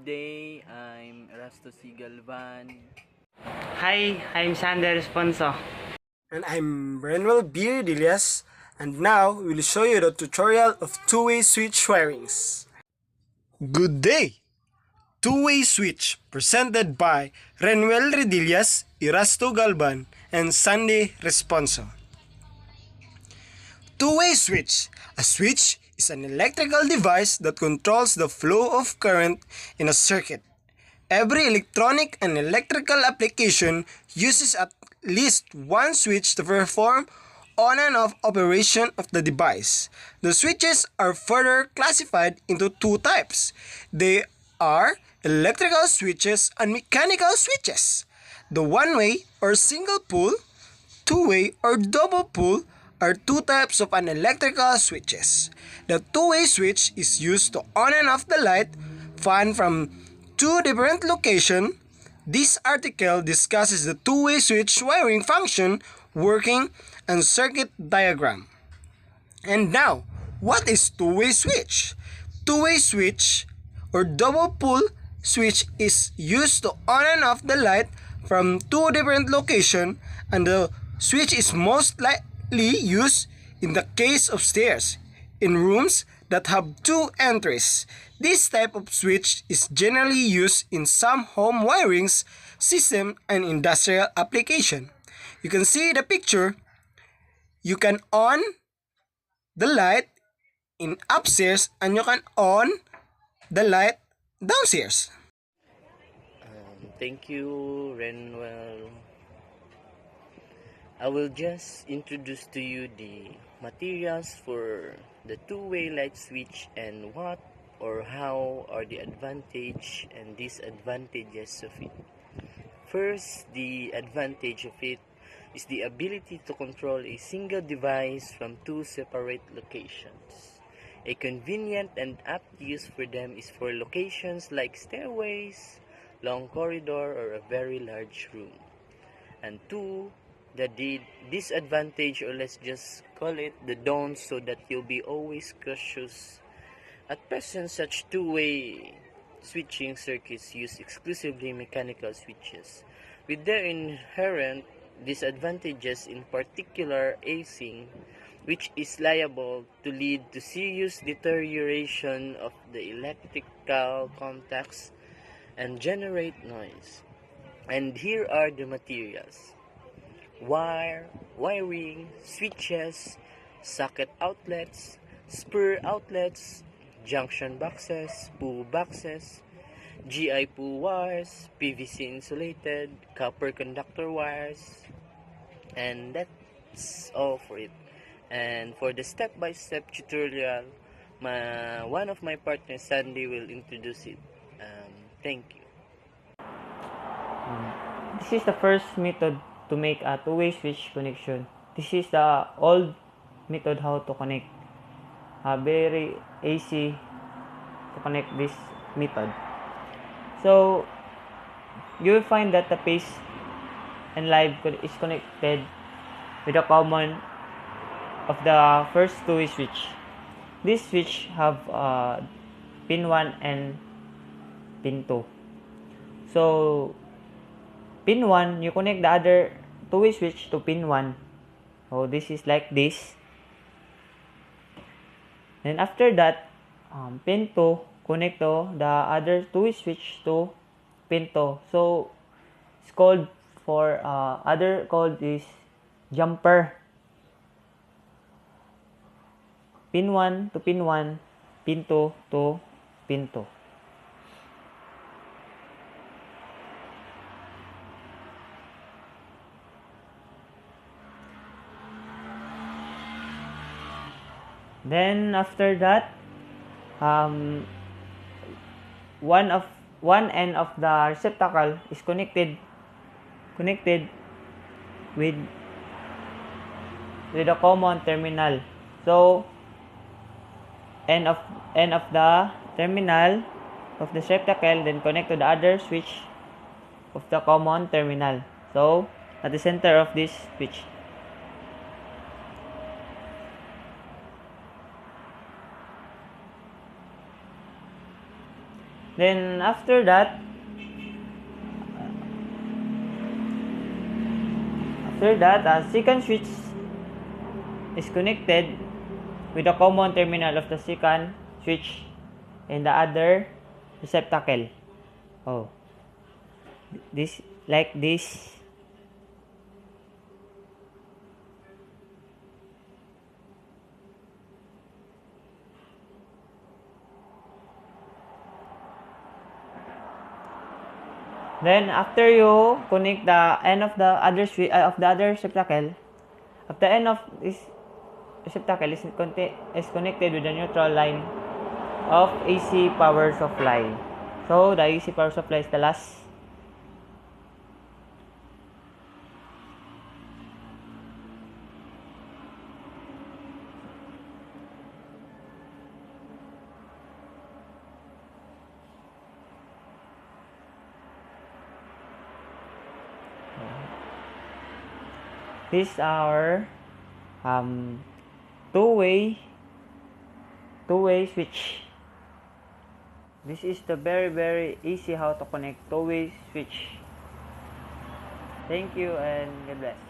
day. I'm Erasto C. Galvan. Hi, I'm Sander Responso. And I'm Renwell B. Ridilias, and now we'll show you the tutorial of two-way switch wirings. Good day! Two-way switch presented by Renwell Ridilias, Erasto Galvan, and Sandy Responso. Two-way switch. A switch is an electrical device that controls the flow of current in a circuit. Every electronic and electrical application uses at least one switch to perform on and off operation of the device. The switches are further classified into two types. They are electrical switches and mechanical switches. The one-way or single pull, two-way or double pull are two types of an electrical switches. The two-way switch is used to on and off the light, fan from two different locations. This article discusses the two-way switch wiring function, working, and circuit diagram. And now, what is two-way switch? Two-way switch or double pull switch is used to on and off the light from two different locations, and the switch is most likely used in the case of stairs, in rooms that have two entries. This type of switch is generally used in some home wirings system and industrial application. You can see the picture. You can on the light in upstairs and you can on the light downstairs. Thank you, Renwell. I will just introduce to you the materials for the two-way light switch and what or how are the advantage and disadvantages of it. First, the advantage of it is the ability to control a single device from two separate locations. A convenient and apt use for them is for locations like stairways, long corridor, or a very large room. And two, the disadvantage, or let's just call it the don't, so that you'll be always cautious. At present, such two-way switching circuits use exclusively mechanical switches, with their inherent disadvantages, in particular acing, which is liable to lead to serious deterioration of the electrical contacts and generate noise. And here are the materials: wiring, switches, socket outlets, spur outlets, junction boxes, PU boxes, GI PU wires, PVC insulated, copper conductor wires, and that's all for it. And for the step-by-step tutorial, one of my partners, Sandy, will introduce it. Thank you. This is the first method to make a two-way switch connection. This is the old method how to connect. Very easy to connect this method. So you will find that the phase and live is connected with the common of the first two-way switch. This switch have pin 1 and pin 2. So pin 1, you connect the other two-way switch to pin 1. So this is like this. Then after that, pin 2 connect to the other two-way switch to pin 2. So it's called for other called is jumper. Pin 1 to pin 1, pin 2 to pin 2. Then after that, one end of the receptacle is connected with a common terminal. So end of the terminal of the receptacle then connect to the other switch of the common terminal. So at the center of this switch. Then after that, second switch is connected with the common terminal of the second switch and the other receptacle. Oh, this like this. Then after you connect the end of the other receptacle, at the end of this receptacle is connected with the neutral line of AC power supply. So the AC power supply is the last. This our two-way switch. This is the very easy how to connect two-way switch. Thank you and God bless.